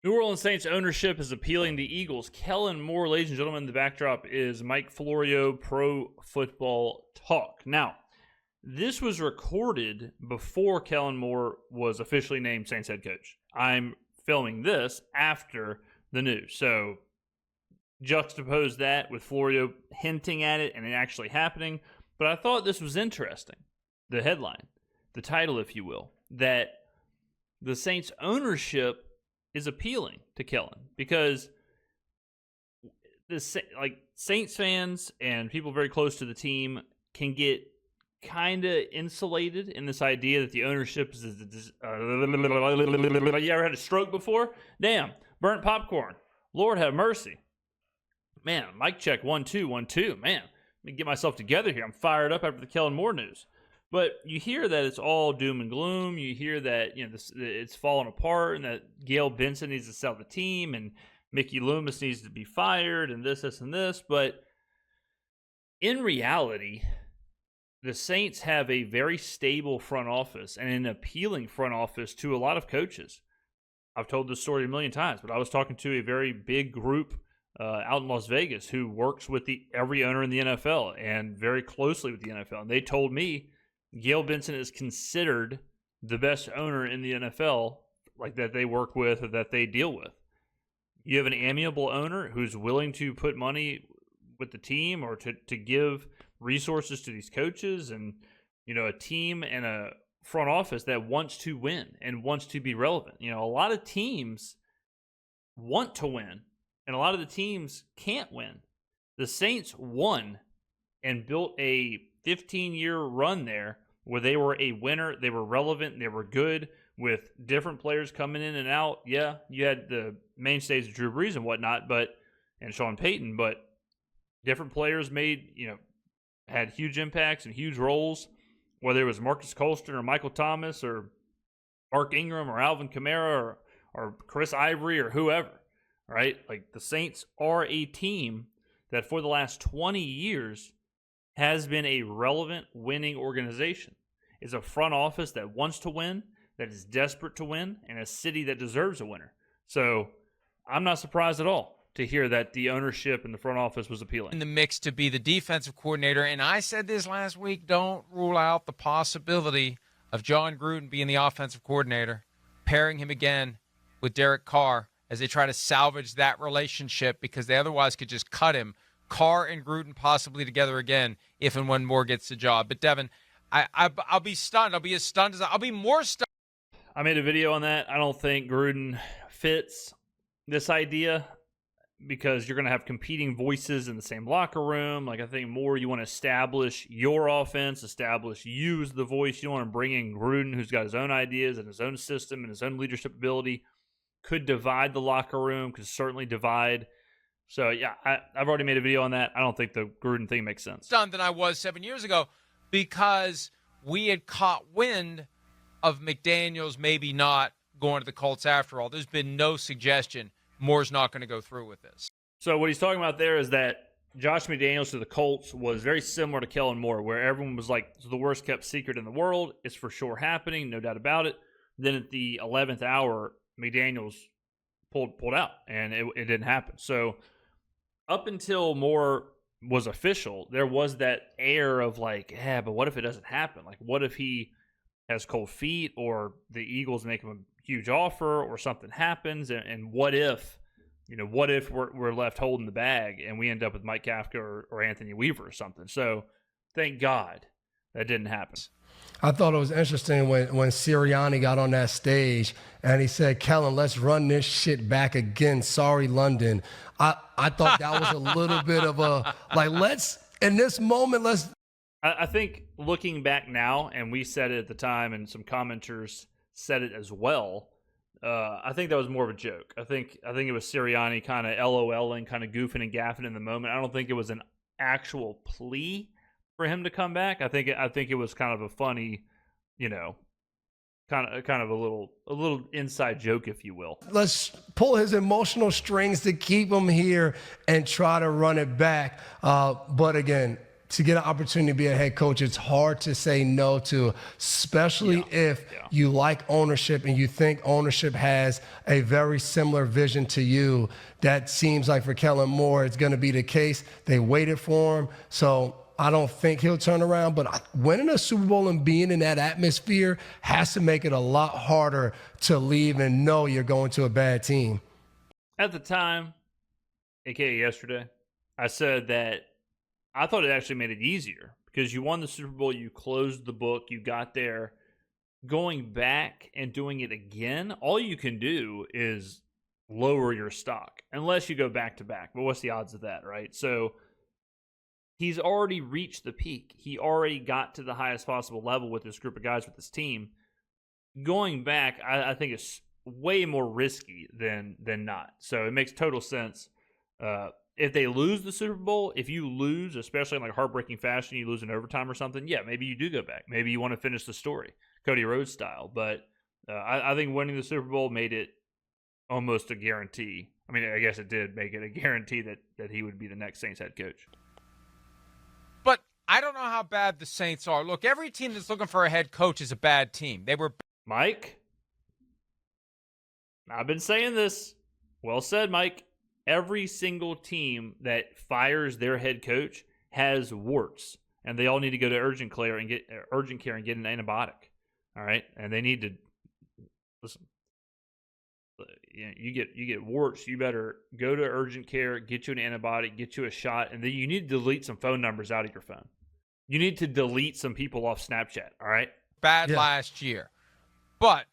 New Orleans Saints ownership is appealing to Eagles. Kellen Moore, ladies and gentlemen, the backdrop is Mike Florio, Pro Football Talk. Now, this was recorded before Kellen Moore was officially named Saints head coach. I'm filming this after the news. So juxtapose that with Florio hinting at it and it actually happening. But I thought this was interesting. The headline, the title, if you will, that the Saints ownership is appealing to Kellen because Saints fans and people very close to the team can get kind of insulated in this idea that the ownership is you ever had a stroke before? Damn, burnt popcorn. Lord have mercy. Man, mic check 1 2 1 2. Man, let me get myself together here. I'm fired up after the Kellen Moore news. But you hear that it's all doom and gloom. You hear that it's falling apart and that Gayle Benson needs to sell the team and Mickey Loomis needs to be fired and this, and this. But in reality, the Saints have a very stable front office and an appealing front office to a lot of coaches. I've told this story a million times, but I was talking to a very big group out in Las Vegas who works with every owner in the NFL and very closely with the NFL. And they told me Gayle Benson is considered the best owner in the NFL, like that they work with or that they deal with. You have an amiable owner who's willing to put money with the team or to give resources to these coaches, and a team and a front office that wants to win and wants to be relevant. A lot of teams want to win, and a lot of the teams can't win. The Saints won and built a 15-year run there where they were a winner, they were relevant, they were good with different players coming in and out. Yeah, you had the mainstays of Drew Brees and whatnot, and Sean Payton, but different players had huge impacts and huge roles, whether it was Marcus Colston or Michael Thomas or Mark Ingram or Alvin Kamara or Chris Ivory or whoever, right? Like the Saints are a team that for the last 20 years has been a relevant winning organization. It's a front office that wants to win, that is desperate to win, and a city that deserves a winner. So I'm not surprised at all to hear that the ownership and the front office was appealing. In the mix to be the defensive coordinator, and I said this last week, don't rule out the possibility of John Gruden being the offensive coordinator, pairing him again with Derek Carr as they try to salvage that relationship because they otherwise could just cut him. Carr and Gruden possibly together again if and when Moore gets the job. But, Devin, I'll be stunned. I'll be as stunned as I'll be more stunned. I made a video on that. I don't think Gruden fits this idea because you're going to have competing voices in the same locker room. Like, I think more you want to establish your offense, establish you as the voice. You want to bring in Gruden, who's got his own ideas and his own system and his own leadership ability. Could divide the locker room, could certainly divide. So, yeah, I've already made a video on that. I don't think the Gruden thing makes sense. Stunned than I was 7 years ago because we had caught wind of McDaniels maybe not going to the Colts after all. There's been no suggestion Moore's not going to go through with this. So what he's talking about there is that Josh McDaniels to the Colts was very similar to Kellen Moore, where everyone was like, it's the worst kept secret in the world. It's for sure happening, no doubt about it. Then at the 11th hour, McDaniels pulled out, and it didn't happen. So up until Moore was official, there was that air of like, yeah, but what if it doesn't happen? Like, what if he has cold feet or the Eagles make him a huge offer or something happens? And what if, we're left holding the bag and we end up with Mike Kafka or Anthony Weaver or something? So thank God that didn't happen. I thought it was interesting when Sirianni got on that stage and he said, Kellen, let's run this shit back again. Sorry, London. I thought that was a little bit of a, like, in this moment, I think looking back now, and we said it at the time and some commenters said it as well, I think that was more of a joke. I think it was Sirianni kind of LOLing, kind of goofing and gaffing in the moment. I don't think it was an actual plea for him to come back. I think it was kind of a funny, kind of a little inside joke, if you will. Let's pull his emotional strings to keep him here and try to run it back. But again, to get an opportunity to be a head coach, it's hard to say no to, especially if you like ownership and you think ownership has a very similar vision to you. That seems like for Kellen Moore, it's going to be the case. They waited for him. So I don't think he'll turn around, but winning a Super Bowl and being in that atmosphere has to make it a lot harder to leave and know you're going to a bad team. At the time, aka yesterday, I said that I thought it actually made it easier because you won the Super Bowl, you closed the book, you got there. Going back and doing it again, all you can do is lower your stock unless you go back to back. But what's the odds of that, right? So he's already reached the peak. He already got to the highest possible level with this group of guys, with this team. Going back, I think it's way more risky than not. So it makes total sense. If they lose the Super Bowl, if you lose, especially in like heartbreaking fashion, you lose in overtime or something, yeah, maybe you do go back. Maybe you want to finish the story, Cody Rhodes style. But I think winning the Super Bowl made it almost a guarantee. I mean, I guess it did make it a guarantee that he would be the next Saints head coach. But I don't know how bad the Saints are. Look, every team that's looking for a head coach is a bad team. They were Mike, I've been saying this. Well said, Mike. Every single team that fires their head coach has warts, and they all need to go to urgent care and get an antibiotic. All right, and they need to listen. You get warts. You better go to urgent care, get you an antibiotic, get you a shot, and then you need to delete some phone numbers out of your phone. You need to delete some people off Snapchat. All right, bad last year, but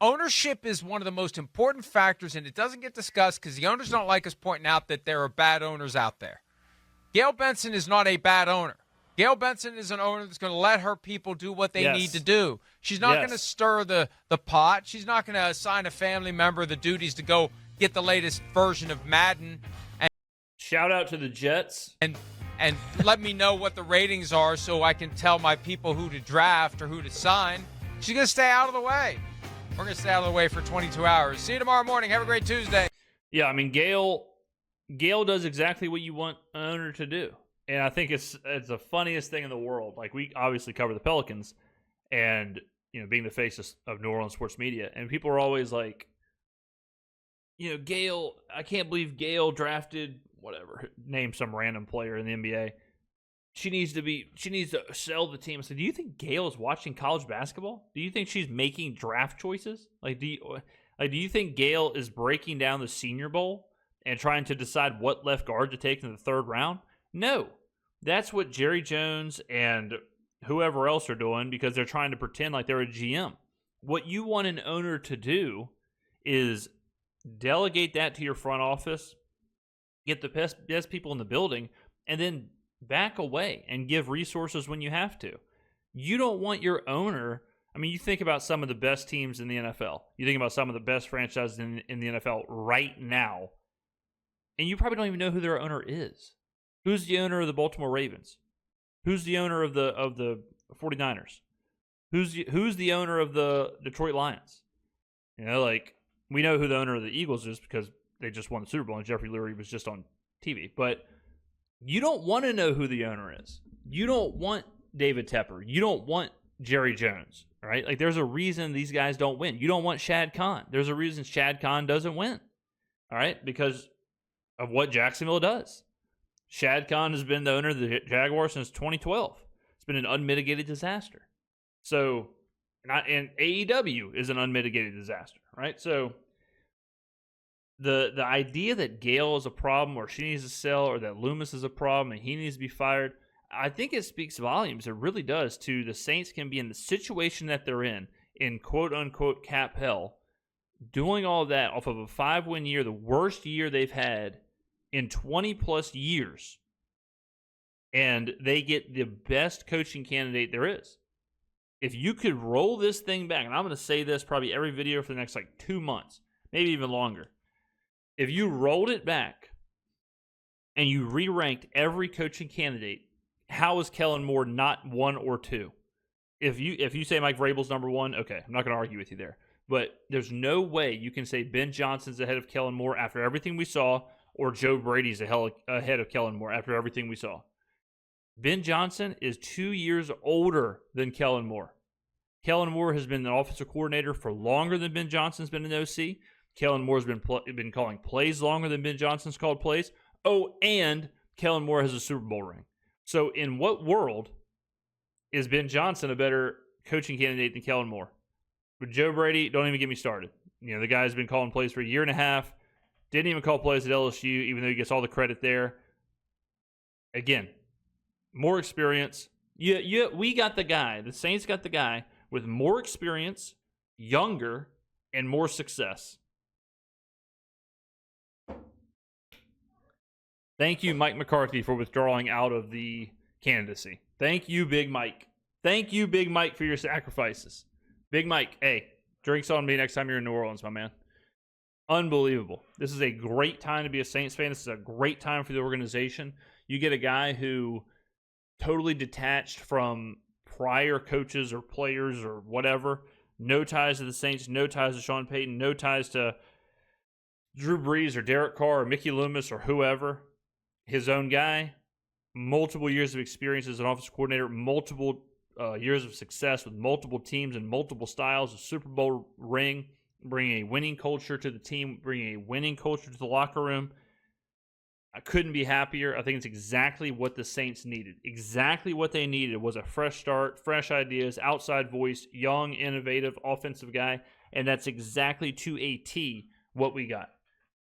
ownership is one of the most important factors, and it doesn't get discussed because the owners don't like us pointing out that there are bad owners out there. Gail Benson is not a bad owner. Gail Benson is an owner that's going to let her people do what they need to do. She's not going to stir the pot. She's not going to assign a family member the duties to go get the latest version of Madden. And shout out to the Jets. And let me know what the ratings are so I can tell my people who to draft or who to sign. She's going to stay out of the way. We're going to stay out of the way for 22 hours. See you tomorrow morning. Have a great Tuesday. Yeah, I mean, Gail does exactly what you want an owner to do. And I think it's the funniest thing in the world. Like, we obviously cover the Pelicans and, being the face of New Orleans sports media. And people are always like, Gail, I can't believe Gail drafted, whatever, name some random player in the NBA. She needs to sell the team. So do you think Gail is watching college basketball? Do you think she's making draft choices? Do you think Gail is breaking down the Senior Bowl and trying to decide what left guard to take in the third round? No. That's what Jerry Jones and whoever else are doing because they're trying to pretend like they're a GM. What you want an owner to do is delegate that to your front office, get the best people in the building, and then back away and give resources when you have to. You don't want your owner. I mean, you think about some of the best teams in the NFL. You think about some of the best franchises in the NFL right now, and you probably don't even know who their owner is. Who's the owner of the Baltimore Ravens? Who's the owner of the 49ers? Who's the owner of the Detroit Lions? We know who the owner of the Eagles is because they just won the Super Bowl and Jeffrey Lurie was just on TV. But you don't want to know who the owner is. You don't want David Tepper. You don't want Jerry Jones, right? There's a reason these guys don't win. You don't want Shad Khan. There's a reason Shad Khan doesn't win, all right? Because of what Jacksonville does. Shad Khan has been the owner of the Jaguars since 2012. It's been an unmitigated disaster. So, and AEW is an unmitigated disaster, right? So, the idea that Gail is a problem or she needs to sell or that Loomis is a problem and he needs to be fired, I think it speaks volumes. It really does to the Saints can be in the situation that they're in quote-unquote cap hell, doing all of that off of a 5-win year, the worst year they've had in 20-plus years, and they get the best coaching candidate there is. If you could roll this thing back, and I'm going to say this probably every video for the next 2 months, maybe even longer. If you rolled it back and you re-ranked every coaching candidate, how is Kellen Moore not 1 or 2? If you say Mike Vrabel's number 1, okay, I'm not going to argue with you there. But there's no way you can say Ben Johnson's ahead of Kellen Moore after everything we saw, or Joe Brady's ahead of Kellen Moore after everything we saw. Ben Johnson is 2 years older than Kellen Moore. Kellen Moore has been an offensive coordinator for longer than Ben Johnson's been an OC. Kellen Moore's been calling plays longer than Ben Johnson's called plays. Oh, and Kellen Moore has a Super Bowl ring. So in what world is Ben Johnson a better coaching candidate than Kellen Moore? With Joe Brady, don't even get me started. You know, the guy's been calling plays for a year and a half. Didn't even call plays at LSU, even though he gets all the credit there. Again, more experience. We got the guy. The Saints got the guy with more experience, younger, and more success. Thank you, Mike McCarthy, for withdrawing out of the candidacy. Thank you, Big Mike. Thank you, Big Mike, for your sacrifices. Big Mike, hey, drinks on me next time you're in New Orleans, my man. Unbelievable. This is a great time to be a Saints fan. This is a great time for the organization. You get a guy who totally detached from prior coaches or players or whatever. No ties to the Saints, no ties to Sean Payton, no ties to Drew Brees or Derek Carr or Mickey Loomis or whoever. His own guy, multiple years of experience as an offensive coordinator, multiple years of success with multiple teams and multiple styles, a Super Bowl ring, bringing a winning culture to the team, bringing a winning culture to the locker room. I couldn't be happier. I think it's exactly what the Saints needed. Exactly what they needed was a fresh start, fresh ideas, outside voice, young, innovative, offensive guy, and that's exactly to a T what we got.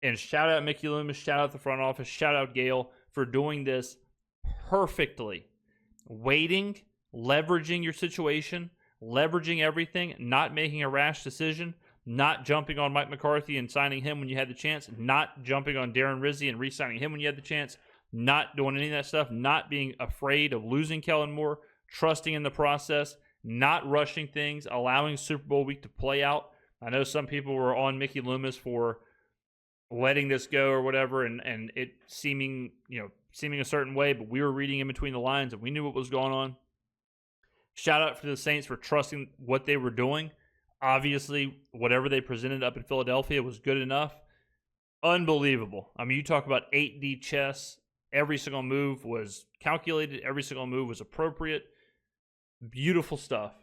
And shout out Mickey Loomis, shout out the front office, shout out Gayle for doing this perfectly. Waiting, leveraging your situation, leveraging everything, not making a rash decision, not jumping on Mike McCarthy and signing him when you had the chance, not jumping on Darren Rizzi and re-signing him when you had the chance, not doing any of that stuff, not being afraid of losing Kellen Moore, trusting in the process, not rushing things, allowing Super Bowl week to play out. I know some people were on Mickey Loomis for letting this go or whatever, and it seeming a certain way, but we were reading in between the lines and we knew what was going on. Shout out to the Saints for trusting what they were doing. Obviously, whatever they presented up in Philadelphia was good enough. Unbelievable. I mean, you talk about 8D chess. Every single move was calculated. Every single move was appropriate. Beautiful stuff.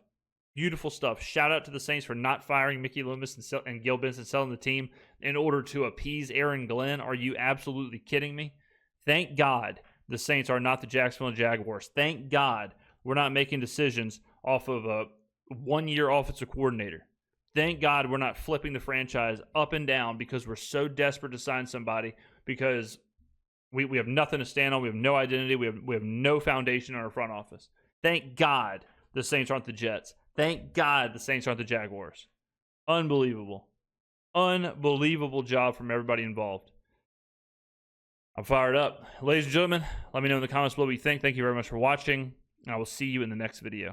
Beautiful stuff. Shout out to the Saints for not firing Mickey Loomis and Gayle Benson, selling the team in order to appease Aaron Glenn. Are you absolutely kidding me? Thank God the Saints are not the Jacksonville Jaguars. Thank God we're not making decisions off of a one-year offensive coordinator. Thank God we're not flipping the franchise up and down because we're so desperate to sign somebody because we have nothing to stand on. We have no identity. We have no foundation in our front office. Thank God the Saints aren't the Jets. Thank God the Saints aren't the Jaguars. Unbelievable. Unbelievable job from everybody involved. I'm fired up. Ladies and gentlemen, let me know in the comments below what you think. Thank you very much for watching. I will see you in the next video.